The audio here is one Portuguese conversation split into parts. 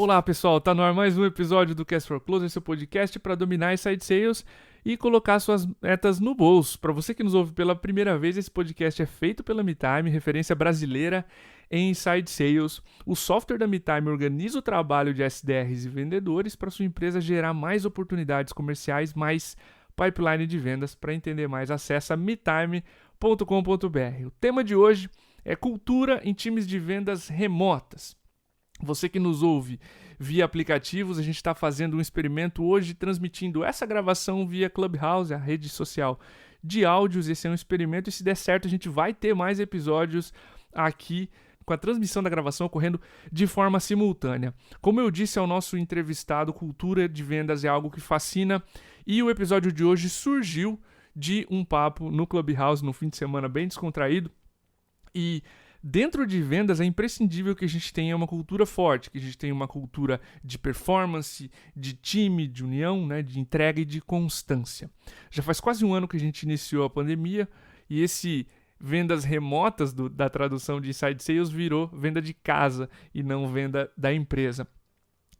Olá pessoal, tá no ar mais um episódio do Cast for Closer, seu podcast para dominar inside sales e colocar suas metas no bolso. Para você que nos ouve pela primeira vez, esse podcast é feito pela MeTime, referência brasileira em inside sales. O software da MeTime organiza o trabalho de SDRs e vendedores para sua empresa gerar mais oportunidades comerciais, mais pipeline de vendas. Para entender mais, acessa metime.com.br. O tema de hoje é cultura em times de vendas remotas. Você que nos ouve via aplicativos, a gente está fazendo um experimento hoje, transmitindo essa gravação via Clubhouse, a rede social de áudios. Esse é um experimento e se der certo a gente vai ter mais episódios aqui com a transmissão da gravação ocorrendo de forma simultânea. Como eu disse ao nosso entrevistado, cultura de vendas é algo que fascina e o episódio de hoje surgiu de um papo no Clubhouse no fim de semana bem descontraído. E dentro de vendas é imprescindível que a gente tenha uma cultura forte, que a gente tenha uma cultura de performance, de time, de união, né, de entrega e de constância. Já faz quase um ano que a gente iniciou a pandemia e esse vendas remotas da tradução de Inside Sales virou venda de casa e não venda da empresa.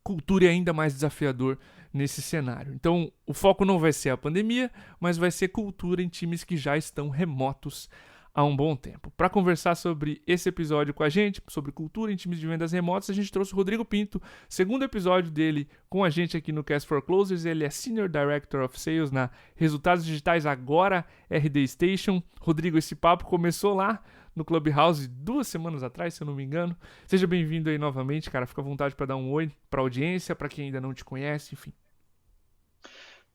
Cultura é ainda mais desafiador nesse cenário. Então, o foco não vai ser a pandemia, mas vai ser cultura em times que já estão remotos há um bom tempo. Para conversar sobre esse episódio com a gente, sobre cultura em times de vendas remotas, a gente trouxe o Rodrigo Pinto, segundo episódio dele com a gente aqui no Cast for Closers. Ele é Senior Director of Sales na Resultados Digitais, agora RD Station. Rodrigo, esse papo começou lá no Clubhouse 2 semanas atrás, se eu não me engano. Seja bem-vindo aí novamente, cara. Fica à vontade para dar um oi para a audiência, para quem ainda não te conhece, enfim.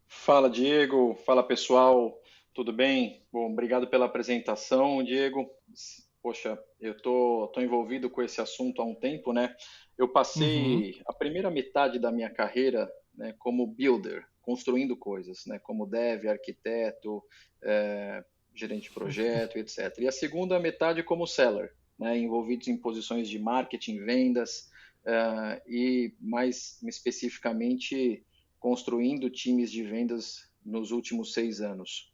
Fala, Diego. Fala, pessoal. Tudo bem? Bom, obrigado pela apresentação, Diego. Poxa, eu tô envolvido com esse assunto há um tempo, né? Eu passei a primeira metade da minha carreira, né, como builder, construindo coisas, né, como dev, arquiteto, gerente de projeto, etc. E a segunda metade como seller, né, envolvidos em posições de marketing, vendas, e mais especificamente construindo times de vendas nos últimos 6 anos.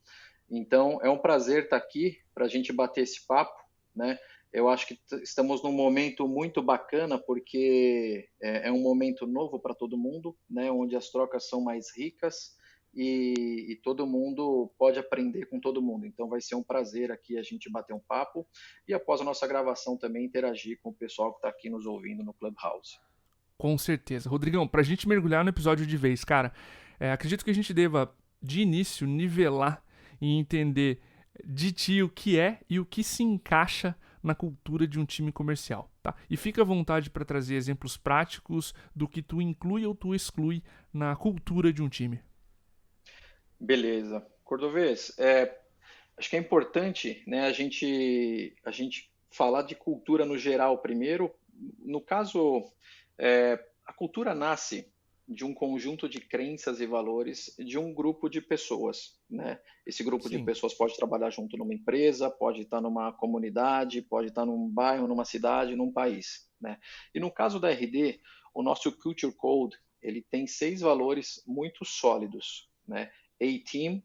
Então, é um prazer estar aqui para a gente bater esse papo, né? Eu acho que estamos num momento muito bacana, porque é um momento novo para todo mundo, né? Onde as trocas são mais ricas e todo mundo pode aprender com todo mundo. Então, vai ser um prazer aqui a gente bater um papo e, após a nossa gravação, também interagir com o pessoal que está aqui nos ouvindo no Clubhouse. Com certeza. Rodrigão, pra gente mergulhar no episódio de vez, cara, acredito que a gente deva, de início, nivelar e entender de ti o que é e o que se encaixa na cultura de um time comercial, tá? E fica à vontade para trazer exemplos práticos do que tu inclui ou tu exclui na cultura de um time. Beleza. Cordovez, acho que é importante, né, a gente falar de cultura no geral primeiro. No caso, a cultura nasce de um conjunto de crenças e valores de um grupo de pessoas, né? Esse grupo de Sim. pessoas pode trabalhar junto numa empresa, pode estar numa comunidade, pode estar num bairro, numa cidade, num país, né? E no caso da RD, o nosso Culture Code, ele tem 6 valores muito sólidos, né? A-Team,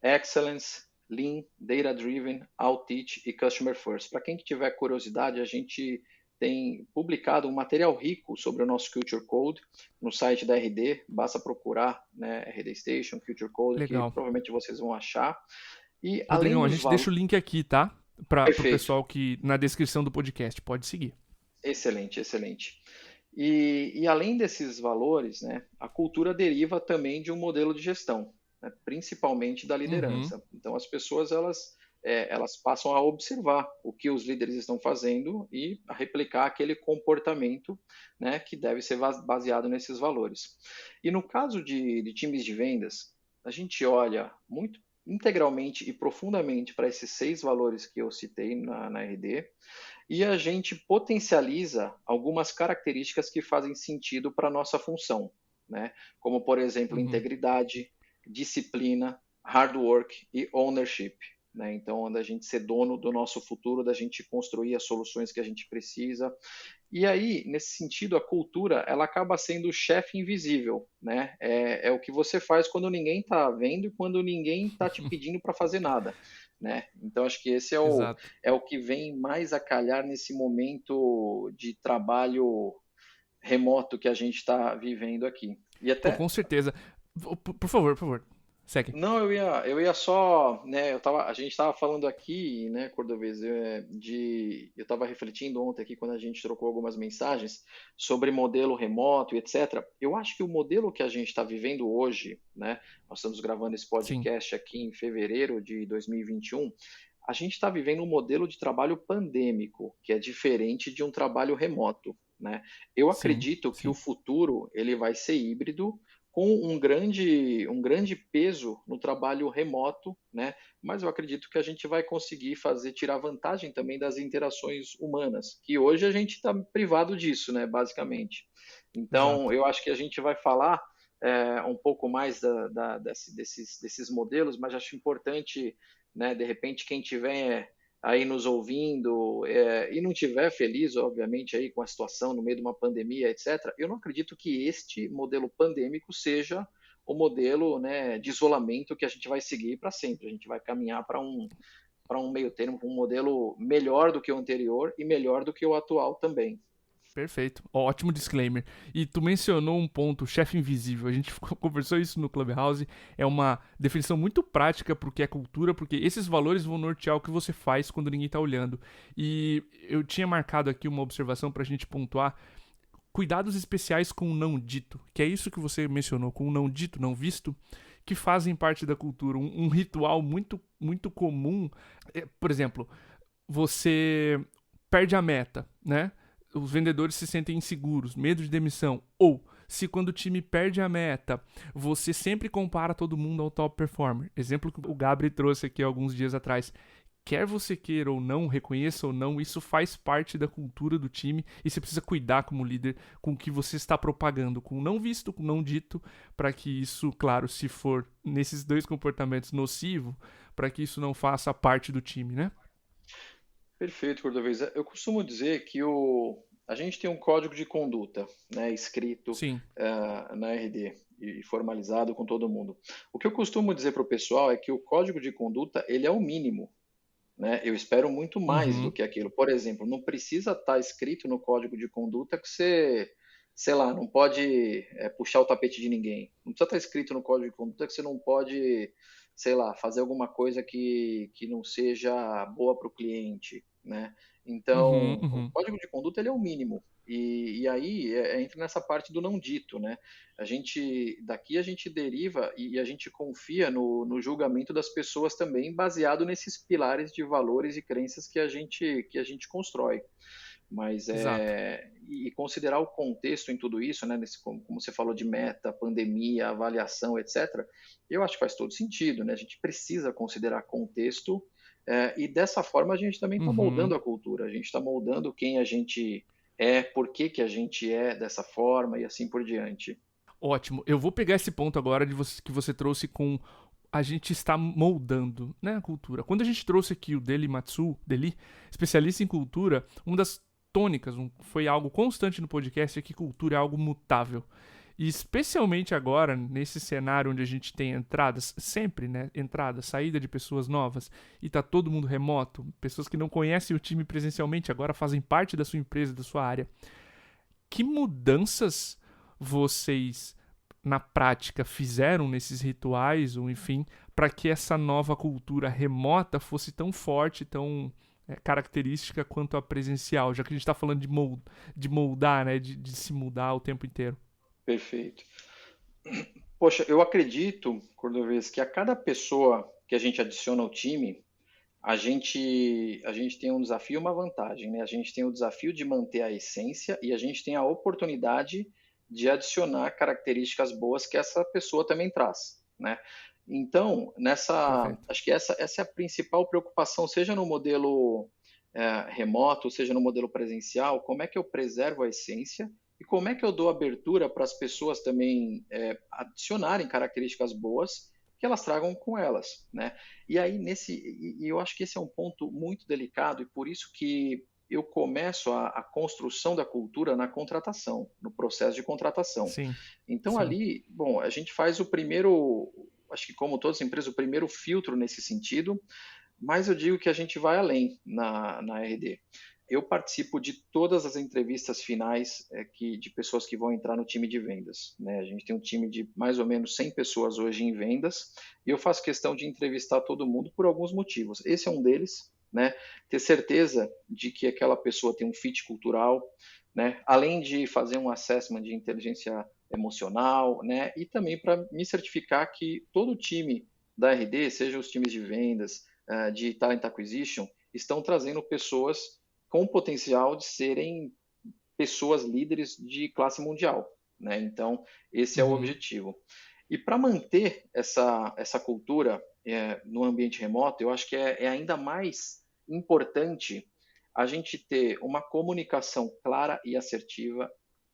Excellence, Lean, Data Driven, Outreach e Customer First. Para quem tiver curiosidade, a gente tem publicado um material rico sobre o nosso Culture Code no site da RD, basta procurar, né, RD Station, Culture Code, que Legal. provavelmente vocês vão achar. E além Rodrigão, a dos gente deixa o valores... link aqui, tá? Pro Perfeito, pessoal que na descrição do podcast pode seguir. excelente, excelente. E além desses valores, né, a cultura deriva também de um modelo de gestão, né, principalmente da Uhum. liderança. Então, as pessoas elas passam a observar o que os líderes estão fazendo e a replicar aquele comportamento, né, que deve ser baseado nesses valores. E no caso de times de vendas, a gente olha muito integralmente e profundamente para esses 6 valores que eu citei na RD, e a gente potencializa algumas características que fazem sentido para a nossa função, né? Como, por exemplo, Uhum. integridade, disciplina, hard work e ownership. Né? Então, da gente ser dono do nosso futuro, da gente construir as soluções que a gente precisa. E aí, nesse sentido, a cultura ela acaba sendo o chefe invisível. Né? É o que você faz quando ninguém está vendo e quando ninguém está te pedindo para fazer nada. Né? Então, acho que esse Exato. é o que vem mais a calhar nesse momento de trabalho remoto que a gente está vivendo aqui. E Pô, até com certeza. Por favor, segue. não, eu ia só, né, a gente estava falando aqui, né, Cordovez, eu estava refletindo ontem aqui quando a gente trocou algumas mensagens sobre modelo remoto e etc. Eu acho que o modelo que a gente está vivendo hoje, né, nós estamos gravando esse Sim, podcast aqui em fevereiro de 2021, a gente está vivendo um modelo de trabalho pandêmico, que é diferente de um trabalho remoto, né? Eu sim, acredito que o sim. futuro ele vai ser híbrido, com um grande peso no trabalho remoto, né? Mas eu acredito que a gente vai conseguir tirar vantagem também das interações humanas, que hoje a gente está privado disso, né? Basicamente. Então, Exato. eu acho que a gente vai falar um pouco mais desses modelos, mas acho importante, né? De repente, quem tiver aí nos ouvindo e não tiver feliz, obviamente, aí com a situação no meio de uma pandemia, etc., eu não acredito que este modelo pandêmico seja o modelo, né, de isolamento que a gente vai seguir para sempre. A gente vai caminhar para um meio termo, um modelo melhor do que o anterior e melhor do que o atual também. Perfeito. Ótimo disclaimer. E tu mencionou um ponto, chefe invisível. A gente conversou isso no Clubhouse. É uma definição muito prática pro que é cultura, porque esses valores vão nortear o que você faz quando ninguém tá olhando. E eu tinha marcado aqui uma observação pra gente pontuar. Cuidados especiais com o não dito, que é isso que você mencionou, com o não dito, não visto, que fazem parte da cultura. Um ritual muito, muito comum. Por exemplo, você perde a meta, né? Os vendedores se sentem inseguros, medo de demissão. Ou, se quando o time perde a meta, você sempre compara todo mundo ao top performer. Exemplo que o Gabri trouxe aqui alguns dias atrás. Quer você queira ou não, reconheça ou não, isso faz parte da cultura do time e você precisa cuidar como líder com o que você está propagando, com o não visto, com o não dito, para que isso, claro, se for nesses dois comportamentos nocivo, para que isso não faça parte do time, né? Perfeito, Cordovez. Eu costumo dizer que a gente tem um código de conduta, né, escrito Sim. na RD e formalizado com todo mundo. O que eu costumo dizer para o pessoal é que o código de conduta ele é o mínimo, né? Eu espero muito mais do Uhum. que aquilo. Por exemplo, não precisa estar escrito no código de conduta que você, sei lá, não pode puxar o tapete de ninguém. Não precisa estar escrito no código de conduta que você não pode, sei lá, fazer alguma coisa que não seja boa para o cliente, né? Uhum, Então, o uhum. código de conduta ele é o mínimo. E aí entra nessa parte do não dito, né? Daqui a gente deriva e a gente confia no julgamento das pessoas também, baseado nesses pilares de valores e crenças que a gente constrói. Mas Exato. e considerar o contexto em tudo isso, né? Como você falou de meta, pandemia, avaliação, etc. Eu acho que faz todo sentido, né? A gente precisa considerar contexto e dessa forma a gente também está moldando Uhum. a cultura, a gente está moldando quem a gente por que a gente é dessa forma e assim por diante. Ótimo. Eu vou pegar esse ponto agora que você trouxe com a gente está moldando, né, a cultura. Quando a gente trouxe aqui o Deli, especialista em cultura, uma das tônicas, foi algo constante no podcast é que cultura é algo mutável. E especialmente agora, nesse cenário onde a gente tem entradas, sempre, né? Entrada, saída de pessoas novas, e tá todo mundo remoto, pessoas que não conhecem o time presencialmente, agora fazem parte da sua empresa, da sua área. Que mudanças vocês, na prática, fizeram nesses rituais, ou enfim, para que essa nova cultura remota fosse tão forte, tão característica quanto a presencial, já que a gente está falando de moldar, né? De se mudar o tempo inteiro. Perfeito. Poxa, eu acredito, Cordovez, que a cada pessoa que a gente adiciona ao time, a gente tem um desafio e uma vantagem, né? A gente tem o desafio de manter a essência e a gente tem a oportunidade de adicionar características boas que essa pessoa também traz, né? Então, Perfeito. acho que essa é a principal preocupação, seja no modelo remoto, seja no modelo presencial, como é que eu preservo a essência e como é que eu dou abertura para as pessoas também adicionarem características boas que elas tragam com elas, né? E aí e eu acho que esse é um ponto muito delicado e por isso que eu começo a construção da cultura na contratação, no processo de contratação. Sim, Então sim. ali, bom, a gente faz o primeiro, acho que como todas as empresas, o primeiro filtro nesse sentido, mas eu digo que a gente vai além na RD. eu participo de todas as entrevistas finais de pessoas que vão entrar no time de vendas, né? A gente tem um time de mais ou menos 100 pessoas hoje em vendas e eu faço questão de entrevistar todo mundo por alguns motivos. Esse é um deles, né? Ter certeza de que aquela pessoa tem um fit cultural, né? Além de fazer um assessment de inteligência emocional, né? E também para me certificar que todo o time da RD, seja os times de vendas, de talent acquisition, estão trazendo pessoas com o potencial de serem pessoas líderes de classe mundial, né? Então, esse é o Uhum. objetivo. E para manter essa cultura no ambiente remoto, eu acho que é ainda mais importante a gente ter uma comunicação clara e assertiva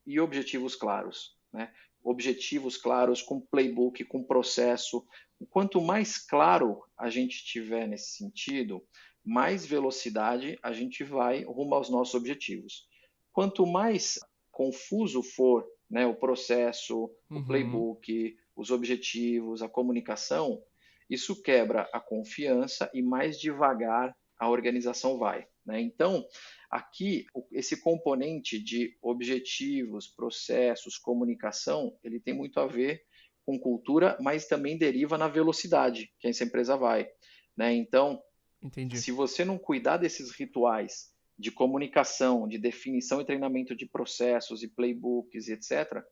e objetivos claros, né? Objetivos claros, com playbook, com processo. Quanto mais claro a gente tiver nesse sentido, mais velocidade a gente vai rumo aos nossos objetivos. Quanto mais confuso for, né, o processo, o Uhum. playbook, os objetivos, a comunicação, isso quebra a confiança e mais devagar a organização vai, né? Então, aqui, esse componente de objetivos, processos, comunicação, ele tem muito a ver com cultura, mas também deriva na velocidade que essa empresa vai, né? Então, Entendi. se você não cuidar desses rituais de comunicação, de definição e treinamento de processos e playbooks, etc.,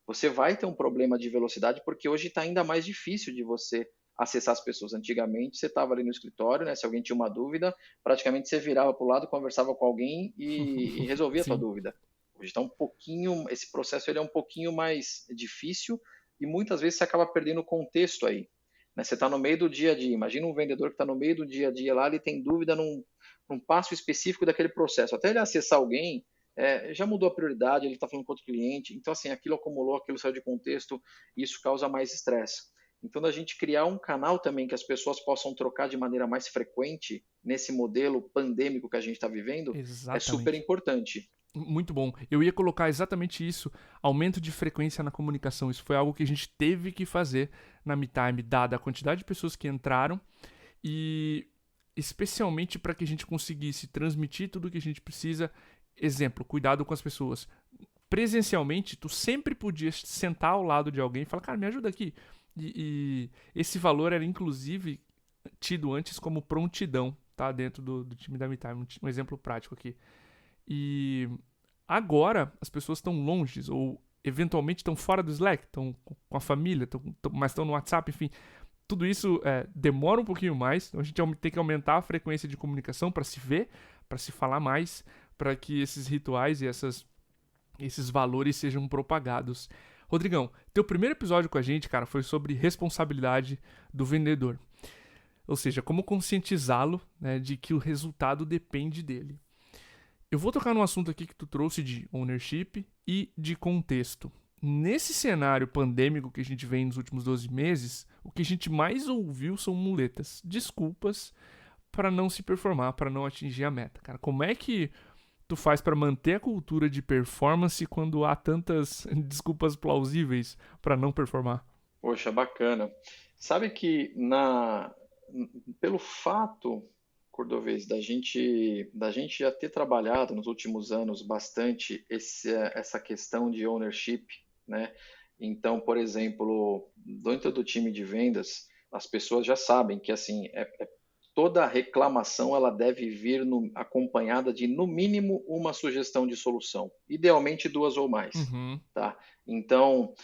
você vai ter um problema de velocidade, porque hoje está ainda mais difícil de você acessar as pessoas. Antigamente, você estava ali no escritório, né? Se alguém tinha uma dúvida, praticamente você virava para o lado, conversava com alguém e resolvia a tua Sim. dúvida. Hoje está um pouquinho, esse processo ele é um pouquinho mais difícil e muitas vezes você acaba perdendo o contexto aí, né? Você está no meio do dia a dia. Imagina um vendedor que está no meio do dia a dia lá, ele tem dúvida num passo específico daquele processo. Até ele acessar alguém, já mudou a prioridade, ele está falando com outro cliente. Então, assim, aquilo acumulou, aquilo saiu de contexto, e isso causa mais estresse. Então, a gente criar um canal também que as pessoas possam trocar de maneira mais frequente nesse modelo pandêmico que a gente está vivendo é super Exatamente. importante. Muito bom. Eu ia colocar exatamente isso, aumento de frequência na comunicação. Isso foi algo que a gente teve que fazer na MeTime, dada a quantidade de pessoas que entraram e especialmente para que a gente conseguisse transmitir tudo o que a gente precisa. Exemplo, cuidado com as pessoas. Presencialmente, tu sempre podia sentar ao lado de alguém e falar, cara, me ajuda aqui. E esse valor era inclusive tido antes como prontidão, tá? Dentro do time da MeTime. Um exemplo prático aqui. E agora as pessoas estão longe ou eventualmente estão fora do Slack, estão com a família, mas estão no WhatsApp, enfim. Tudo isso demora um pouquinho mais, então a gente tem que aumentar a frequência de comunicação para se ver, para se falar mais, para que esses rituais e esses valores sejam propagados. Rodrigão, teu primeiro episódio com a gente, cara, foi sobre responsabilidade do vendedor. Ou seja, como conscientizá-lo, né, de que o resultado depende dele. Eu vou tocar num assunto aqui que tu trouxe de ownership e de contexto. Nesse cenário pandêmico que a gente vem nos últimos 12 meses, o que a gente mais ouviu são muletas, desculpas para não se performar, para não atingir a meta. Cara, como é que tu faz para manter a cultura de performance quando há tantas desculpas plausíveis para não performar? Poxa, bacana. Sabe que pelo fato, Cordovez, da gente já ter trabalhado nos últimos anos bastante essa questão de ownership, né? Então, por exemplo, dentro do time de vendas, as pessoas já sabem que assim toda reclamação ela deve vir acompanhada de no mínimo uma sugestão de solução, idealmente duas ou mais, Uhum, tá? Então,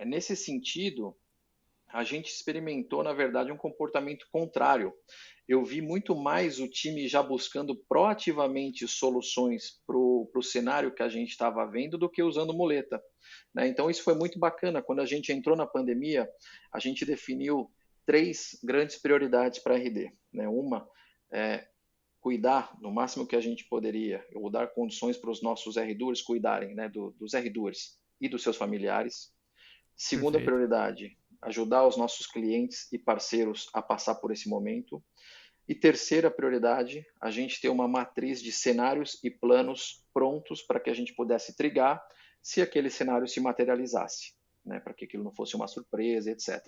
nesse sentido a gente experimentou, na verdade, um comportamento contrário. Eu vi muito mais o time já buscando proativamente soluções para o cenário que a gente estava vendo do que usando muleta, né? Então, isso foi muito bacana. Quando a gente entrou na pandemia, a gente definiu três grandes prioridades para a RD, né? Uma é cuidar no máximo que a gente poderia, ou dar condições para os nossos R2 cuidarem, né, dos R2 e dos seus familiares. Segunda perfeito. prioridade, ajudar os nossos clientes e parceiros a passar por esse momento. E terceira prioridade, a gente ter uma matriz de cenários e planos prontos para que a gente pudesse trigar se aquele cenário se materializasse, né, para que aquilo não fosse uma surpresa, etc.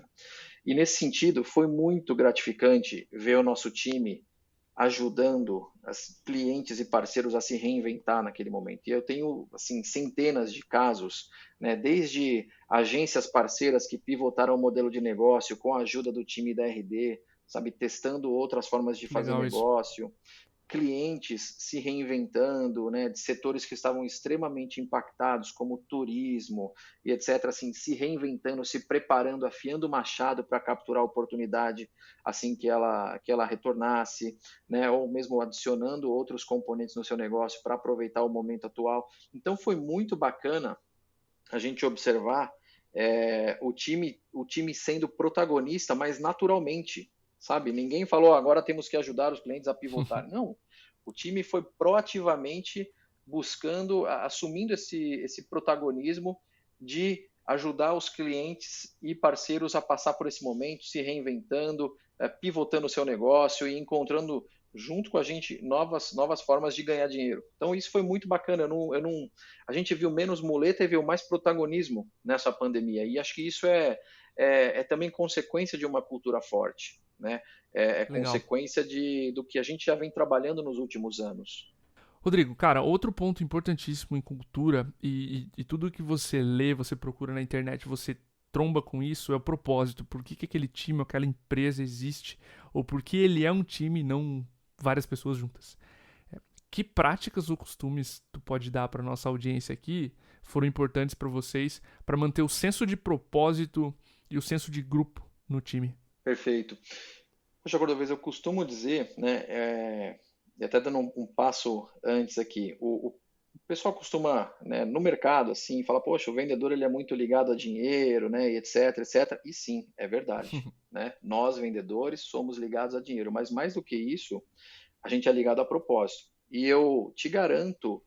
E nesse sentido, foi muito gratificante ver o nosso time ajudando os clientes e parceiros a se reinventar naquele momento. E eu tenho assim centenas de casos, né, desde agências parceiras que pivotaram o modelo de negócio com a ajuda do time da RD, sabe, testando outras formas de Que fazer legal isso. negócio, clientes se reinventando, né, de setores que estavam extremamente impactados, como turismo e etc., assim, se reinventando, se preparando, afiando o machado para capturar a oportunidade assim que ela retornasse, né, ou mesmo adicionando outros componentes no seu negócio para aproveitar o momento atual. Então foi muito bacana a gente observar o time sendo protagonista, mas naturalmente, sabe? Ninguém falou agora temos que ajudar os clientes a pivotar. Não, o time foi proativamente buscando, assumindo esse protagonismo de ajudar os clientes e parceiros a passar por esse momento, se reinventando, pivotando o seu negócio e encontrando junto com a gente novas formas de ganhar dinheiro. Então isso foi muito bacana. A gente viu menos muleta e viu mais protagonismo nessa pandemia. E acho que isso é também consequência de uma cultura forte, né? É Legal. consequência do que a gente já vem trabalhando nos últimos anos. Rodrigo, cara, outro ponto importantíssimo em cultura e tudo que você lê, você procura na internet, você tromba com isso, é o propósito. Por que aquele time, aquela empresa existe? Ou por que ele é um time e não várias pessoas juntas? Que práticas ou costumes tu pode dar para nossa audiência aqui foram importantes para vocês para manter o senso de propósito e o senso de grupo no time? Perfeito. Poxa, Cordovez, eu costumo dizer, né, e até dando um passo antes aqui, o pessoal costuma, né, no mercado, assim, falar, poxa, o vendedor ele é muito ligado a dinheiro, né, e etc, etc. E sim, é verdade, né? Nós, vendedores, somos ligados a dinheiro, mas mais do que isso, a gente é ligado a propósito. E eu te garanto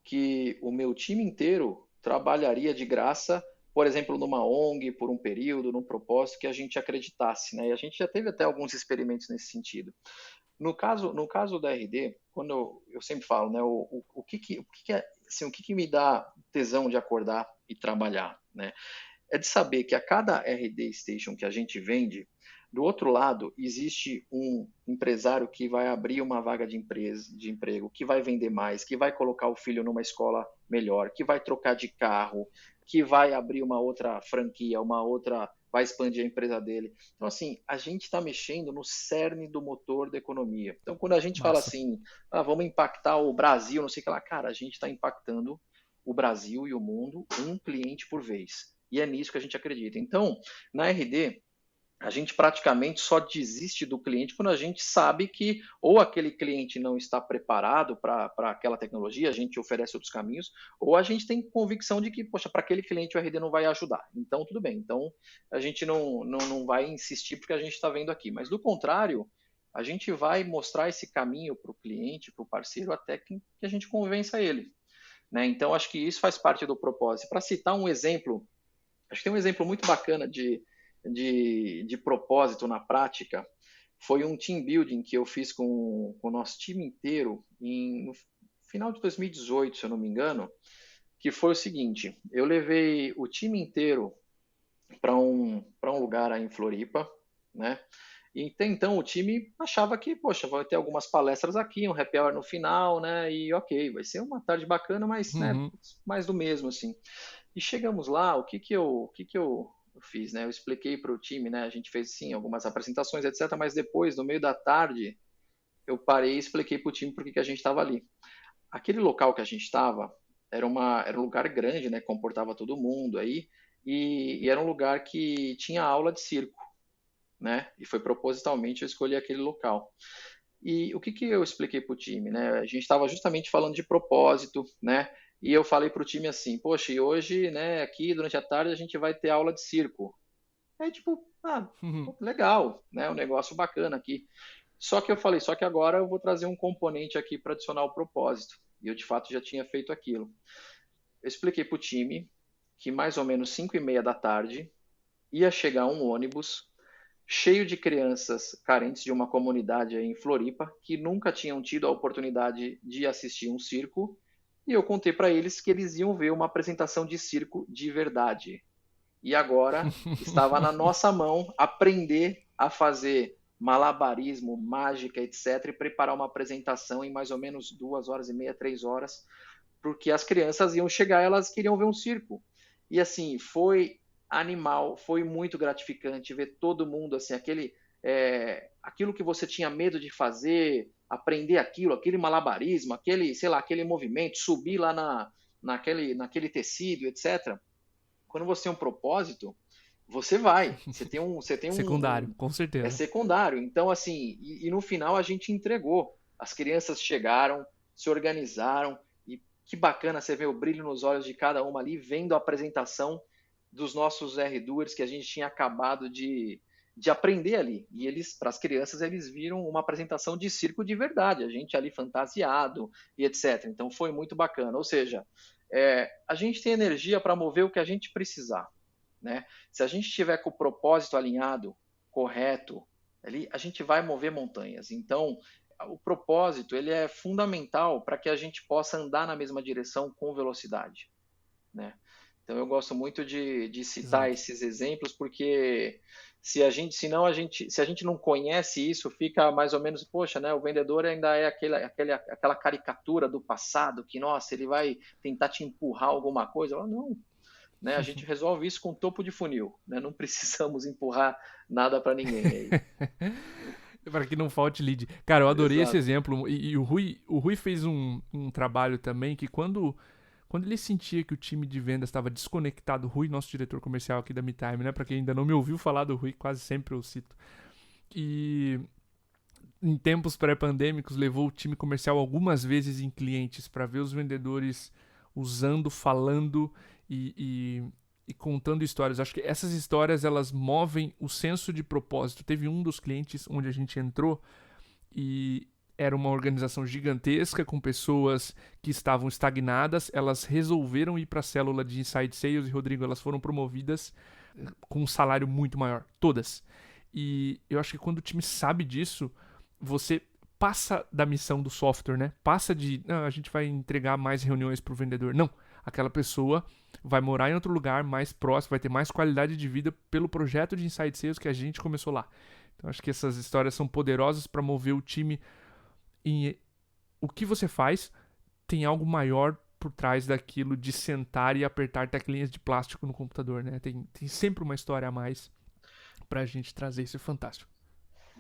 que o meu time inteiro trabalharia de graça, por exemplo, numa ONG, por um período, num propósito que a gente acreditasse, né? E a gente já teve até alguns experimentos nesse sentido. No caso da RD, quando eu sempre falo, né, o que me dá tesão de acordar e trabalhar, né? É de saber que a cada RD Station que a gente vende, do outro lado existe um empresário que vai abrir uma vaga de emprego, que vai vender mais, que vai colocar o filho numa escola melhor, que vai trocar de carro, que vai abrir uma outra franquia, vai expandir a empresa dele. Então, assim, a gente está mexendo no cerne do motor da economia. Então, quando a gente fala Massa. assim, vamos impactar o Brasil, não sei o que lá, cara, a gente está impactando o Brasil e o mundo um cliente por vez. E é nisso que a gente acredita. Então, na RD, a gente praticamente só desiste do cliente quando a gente sabe que ou aquele cliente não está preparado para aquela tecnologia, a gente oferece outros caminhos, ou a gente tem convicção de que, poxa, para aquele cliente o RD não vai ajudar. Então, tudo bem. Então, a gente não vai insistir porque a gente está vendo aqui. Mas, do contrário, a gente vai mostrar esse caminho para o cliente, para o parceiro, até que a gente convença ele. Né? Então, acho que isso faz parte do propósito. Para citar um exemplo, acho que tem um exemplo muito bacana de propósito na prática, foi um team building que eu fiz com o nosso time inteiro no final de 2018, se eu não me engano, que foi o seguinte, eu levei o time inteiro para um lugar aí em Floripa, né? E até então o time achava que, poxa, vai ter algumas palestras aqui, um happy hour no final, né? E ok, vai ser uma tarde bacana, mas né, Uhum. mais do mesmo, assim. E chegamos lá, o que que eu fiz, né? Eu expliquei para o time, né? A gente fez sim algumas apresentações, etc. Mas depois, no meio da tarde, eu parei e expliquei para o time por que que a gente estava ali. Aquele local que a gente estava era um lugar grande, né? Comportava todo mundo aí e era um lugar que tinha aula de circo, né? E foi propositalmente eu escolhi aquele local. E o que que eu expliquei para o time, né? A gente estava justamente falando de propósito, né? E eu falei para o time assim, poxa, e hoje, né, aqui durante a tarde a gente vai ter aula de circo. Aí, tipo, Uhum. legal, né? Um negócio bacana aqui. Só que eu falei, só que agora eu vou trazer um componente aqui para adicionar o propósito. E eu, de fato, já tinha feito aquilo. Eu expliquei para o time que mais ou menos 5:30 da tarde ia chegar um ônibus cheio de crianças carentes de uma comunidade aí em Floripa que nunca tinham tido a oportunidade de assistir um circo. E eu contei para eles que eles iam ver uma apresentação de circo de verdade. E agora estava na nossa mão aprender a fazer malabarismo, mágica, etc., e preparar uma apresentação em mais ou menos 2 horas e meia, 3 horas, porque as crianças iam chegar, elas queriam ver um circo. E assim, foi animal, foi muito gratificante ver todo mundo, assim, aquilo que você tinha medo de fazer, aprender aquilo, aquele malabarismo, sei lá, aquele movimento, subir lá naquele tecido, etc. Quando você tem um propósito, você vai. Secundário, com É certeza. secundário. Então, assim, e no final a gente entregou. As crianças chegaram, se organizaram, e que bacana você ver o brilho nos olhos de cada uma ali, vendo a apresentação dos nossos R-Doers que a gente tinha acabado de aprender ali. E eles, para as crianças, eles viram uma apresentação de circo de verdade, a gente ali fantasiado e etc. Então foi muito bacana. Ou seja, a gente tem energia para mover o que a gente precisar. Né? Se a gente estiver com o propósito alinhado, correto, ali, a gente vai mover montanhas. Então, o propósito ele é fundamental para que a gente possa andar na mesma direção com velocidade. Né? Então, eu gosto muito de citar Exato. esses exemplos, porque se a gente não conhece isso, fica mais ou menos, poxa, né? O vendedor ainda é aquela caricatura do passado, que, nossa, ele vai tentar te empurrar alguma coisa. Não, né? A gente resolve isso com topo de funil, né? Não precisamos empurrar nada para ninguém aí. Para que não falte lead. Cara, eu adorei esse Exato. exemplo. E o Rui fez um trabalho também que quando ele sentia que o time de vendas estava desconectado, o Rui, nosso diretor comercial aqui da MeTime, né? Para quem ainda não me ouviu falar do Rui, quase sempre eu cito. E em tempos pré-pandêmicos levou o time comercial algumas vezes em clientes para ver os vendedores usando, falando e contando histórias. Acho que essas histórias elas movem o senso de propósito. Teve um dos clientes onde a gente entrou e era uma organização gigantesca com pessoas que estavam estagnadas. Elas resolveram ir para a célula de Inside Sales e, Rodrigo, elas foram promovidas com um salário muito maior. Todas. E eu acho que quando o time sabe disso, você passa da missão do software, né? Passa de, a gente vai entregar mais reuniões para o vendedor. Não. Aquela pessoa vai morar em outro lugar mais próximo, vai ter mais qualidade de vida pelo projeto de Inside Sales que a gente começou lá. Então acho que essas histórias são poderosas para mover o time em o que você faz tem algo maior por trás daquilo de sentar e apertar teclinhas de plástico no computador, né? Tem sempre uma história a mais pra gente trazer, isso é fantástico.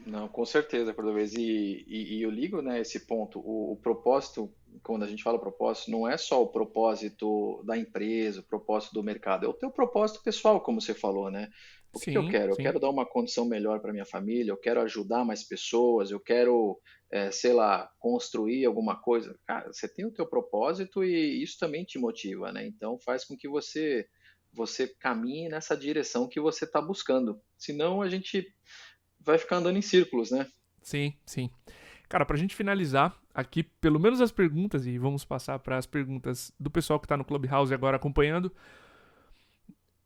Não, com certeza, Cordovez. E eu ligo, né, esse ponto. O propósito, quando a gente fala propósito, não é só o propósito da empresa, o propósito do mercado, é o teu propósito pessoal, como você falou, né? O que que eu Sim, quero? Eu sim. quero dar uma condição melhor para minha família, eu quero ajudar mais pessoas, eu quero, sei lá, construir alguma coisa. Cara, você tem o teu propósito e isso também te motiva, né? Então faz com que você caminhe nessa direção que você está buscando. Senão a gente vai ficar andando em círculos, né? Sim, sim. Cara, pra gente finalizar aqui, pelo menos as perguntas, e vamos passar para as perguntas do pessoal que tá no Clubhouse agora acompanhando.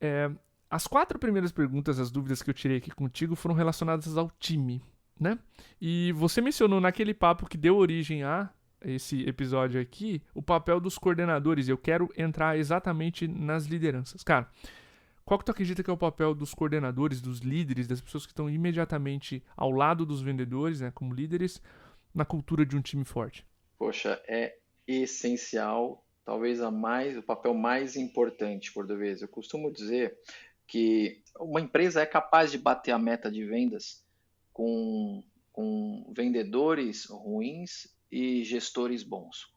É, as 4 primeiras perguntas, as dúvidas que eu tirei aqui contigo, foram relacionadas ao time, né? E você mencionou naquele papo que deu origem a esse episódio aqui, o papel dos coordenadores. Eu quero entrar exatamente nas lideranças. Cara, qual que tu acredita que é o papel dos coordenadores, dos líderes, das pessoas que estão imediatamente ao lado dos vendedores, né, como líderes, na cultura de um time forte? Poxa, é essencial, talvez o papel mais importante, Cordovez. Eu costumo dizer que uma empresa é capaz de bater a meta de vendas com vendedores ruins e gestores bons.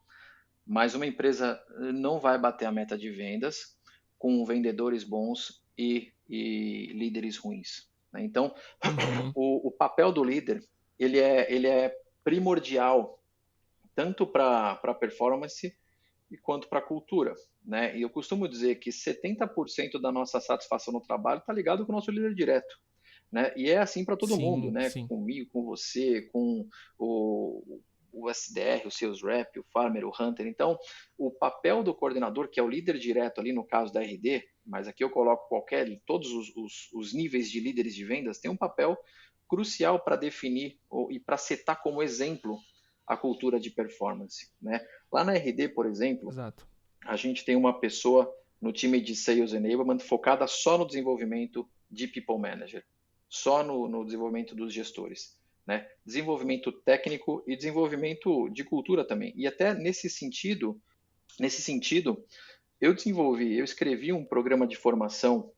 Mas uma empresa não vai bater a meta de vendas com vendedores bons e líderes ruins. Né? Então, Uhum, o papel do líder ele é primordial tanto para a performance quanto para a cultura. Né? E eu costumo dizer que 70% da nossa satisfação no trabalho está ligado com o nosso líder direto. Né? E é assim para todo mundo, sim, né? sim. Comigo, com você, com o SDR, o Sales Rep, o Farmer, o Hunter. Então, o papel do coordenador, que é o líder direto ali no caso da RD, mas aqui eu coloco todos os níveis de líderes de vendas, tem um papel crucial para definir e para setar como exemplo a cultura de performance. Né? Lá na RD, por exemplo, Exato. a gente tem uma pessoa no time de Sales Enablement focada só no desenvolvimento de People Manager, só no desenvolvimento dos gestores. né? Desenvolvimento técnico e desenvolvimento de cultura também. E até nesse sentido, eu escrevi um programa de formação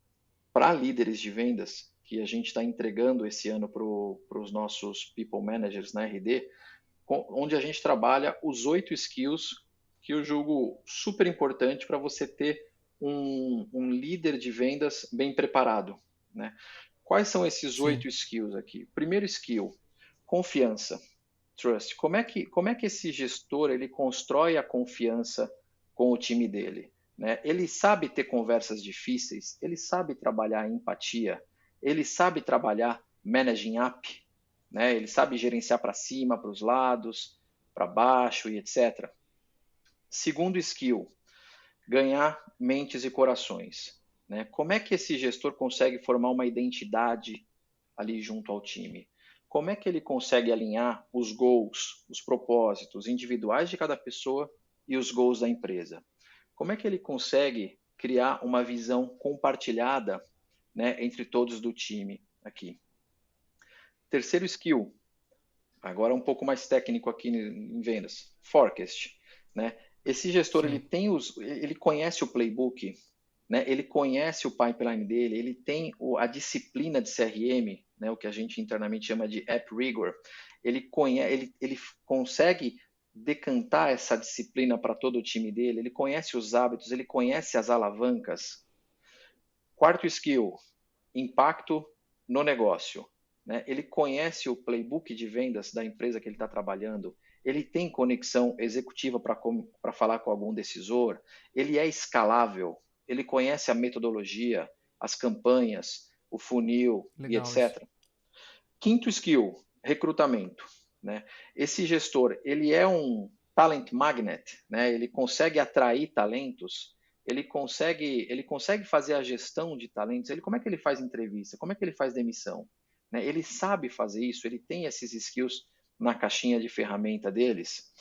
para líderes de vendas que a gente está entregando esse ano para os nossos People Managers na RD, onde a gente trabalha os 8 skills que eu julgo super importante para você ter um líder de vendas bem preparado, né? Quais são esses 8 skills aqui? Primeiro skill, confiança, trust. Como é que esse gestor ele constrói a confiança com o time dele? Né? Ele sabe ter conversas difíceis, ele sabe trabalhar a empatia, ele sabe trabalhar managing up, né? Ele sabe gerenciar para cima, para os lados, para baixo e etc. Segundo skill, ganhar mentes e corações. Né? Como é que esse gestor consegue formar uma identidade ali junto ao time? Como é que ele consegue alinhar os goals, os propósitos individuais de cada pessoa e os goals da empresa? Como é que ele consegue criar uma visão compartilhada, né, entre todos do time aqui? Terceiro skill, agora um pouco mais técnico aqui em vendas, forecast, né? Esse gestor ele conhece o playbook, né? Ele conhece o pipeline dele, ele tem a disciplina de CRM, né? O que a gente internamente chama de App Rigor. Ele consegue decantar essa disciplina para todo o time dele, ele conhece os hábitos, ele conhece as alavancas. Quarto skill, impacto no negócio. Né? Ele conhece o playbook de vendas da empresa que ele está trabalhando, ele tem conexão executiva para falar com algum decisor, ele é escalável, ele conhece a metodologia, as campanhas, o funil e etc. Isso. Quinto skill, recrutamento. Né? Esse gestor, ele é um talent magnet, né? Ele consegue atrair talentos, ele consegue fazer a gestão de talentos, como é que ele faz entrevista, como é que ele faz demissão? Né? Ele sabe fazer isso, ele tem esses skills na caixinha de ferramenta deles.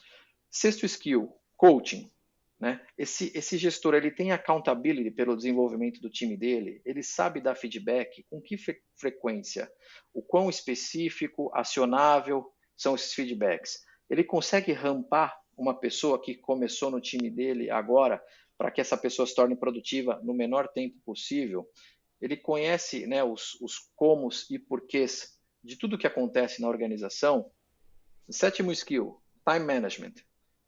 Sexto skill, coaching. Né? Esse gestor ele tem accountability pelo desenvolvimento do time dele, ele sabe dar feedback, com que frequência, o quão específico, acionável são esses feedbacks. Ele consegue rampar uma pessoa que começou no time dele agora para que essa pessoa se torne produtiva no menor tempo possível. Ele conhece, né, os comos e porquês de tudo que acontece na organização. Sétimo skill, time management.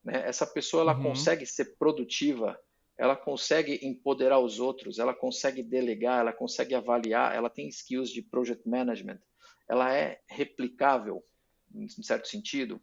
Né? Essa pessoa ela consegue ser produtiva, ela consegue empoderar os outros, ela consegue delegar, ela consegue avaliar, ela tem skills de project management, ela é replicável, em certo sentido.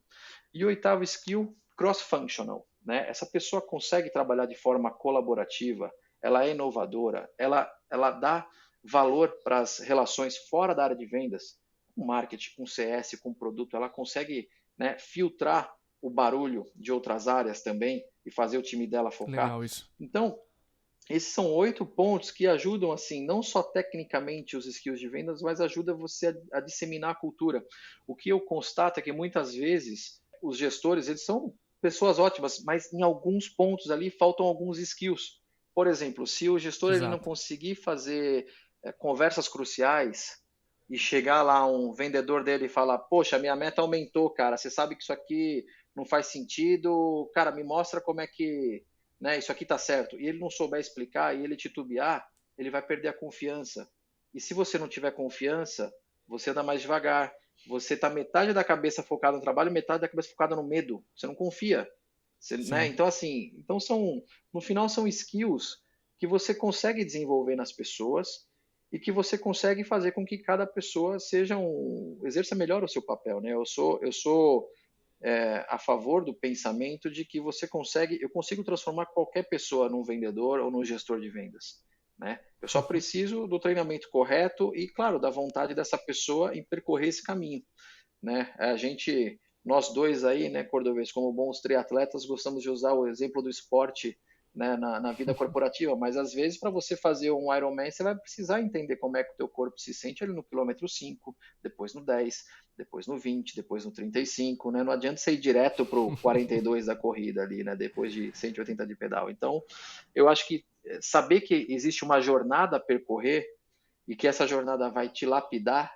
E o oitavo skill, cross-functional. Né? Essa pessoa consegue trabalhar de forma colaborativa, ela é inovadora, ela dá valor para as relações fora da área de vendas, com marketing, com CS, com produto, ela consegue, né, filtrar o barulho de outras áreas também e fazer o time dela focar. Legal isso. Então, esses são 8 pontos que ajudam, assim, não só tecnicamente os skills de vendas, mas ajuda você a disseminar a cultura. O que eu constato é que muitas vezes os gestores, eles são pessoas ótimas, mas em alguns pontos ali faltam alguns skills. Por exemplo, se o gestor ele não conseguir fazer conversas cruciais e chegar lá um vendedor dele e falar, poxa, minha meta aumentou, cara, você sabe que isso aqui não faz sentido, cara, me mostra como é que, né, isso aqui tá certo. E ele não souber explicar e ele titubear, ele vai perder a confiança. E se você não tiver confiança, você anda mais devagar. Você tá metade da cabeça focada no trabalho, metade da cabeça focada no medo. Você não confia. Você, né? Então, assim, no final são skills que você consegue desenvolver nas pessoas e que você consegue fazer com que cada pessoa exerça melhor o seu papel. Né? Eu sou a favor do pensamento de que eu consigo transformar qualquer pessoa num vendedor ou num gestor de vendas. Né? Eu só preciso do treinamento correto e, claro, da vontade dessa pessoa em percorrer esse caminho. Né? Nós dois aí, né, Cordovez, como bons triatletas, gostamos de usar o exemplo do esporte, né, na vida corporativa, mas às vezes para você fazer um Ironman, você vai precisar entender como é que o teu corpo se sente ali no quilômetro 5, depois no 10, depois no 20, depois no 35, né? Não adianta você ir direto para o 42 da corrida ali, né, depois de 180 de pedal. Então, eu acho que saber que existe uma jornada a percorrer e que essa jornada vai te lapidar,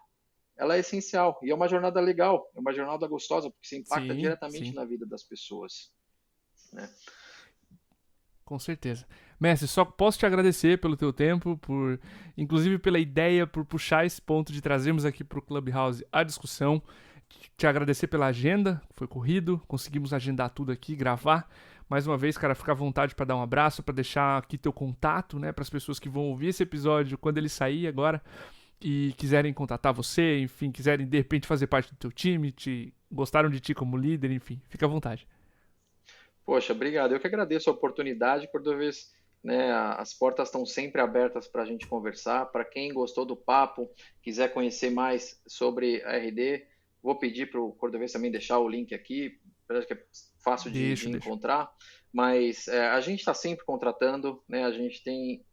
ela é essencial e é uma jornada legal, é uma jornada gostosa, porque você impacta Sim, diretamente sim. na vida das pessoas, né? Com certeza. Mestre, só posso te agradecer pelo teu tempo, por, inclusive pela ideia, por puxar esse ponto de trazermos aqui para o Clubhouse a discussão. Te agradecer pela agenda, foi corrido, conseguimos agendar tudo aqui, gravar. Mais uma vez, cara, fica à vontade para dar um abraço, para deixar aqui teu contato, né, para as pessoas que vão ouvir esse episódio quando ele sair agora e quiserem contatar você, enfim, quiserem de repente fazer parte do teu time, gostaram de ti como líder, enfim, fica à vontade. Poxa, obrigado. Eu que agradeço a oportunidade, por toda vez, né, as portas estão sempre abertas para a gente conversar. Para quem gostou do papo, quiser conhecer mais sobre a RD, vou pedir para o Cordovez também deixar o link aqui, acho que é fácil de Deixa. encontrar, mas a gente está sempre contratando, né, a gente tem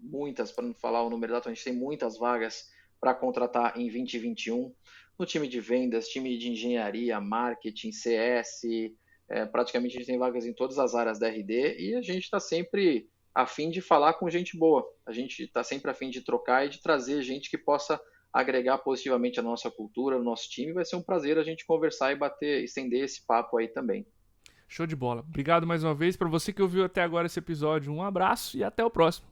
muitas, para não falar o número exato, a gente tem muitas vagas para contratar em 2021, no time de vendas, time de engenharia, marketing, CS, praticamente a gente tem vagas em todas as áreas da RD e a gente está sempre a fim de falar com gente boa. A gente está sempre a fim de trocar e de trazer gente que possa agregar positivamente a nossa cultura, o nosso time. Vai ser um prazer a gente conversar e bater, estender esse papo aí também. Show de bola. Obrigado mais uma vez. Para você que ouviu até agora esse episódio, um abraço e até o próximo.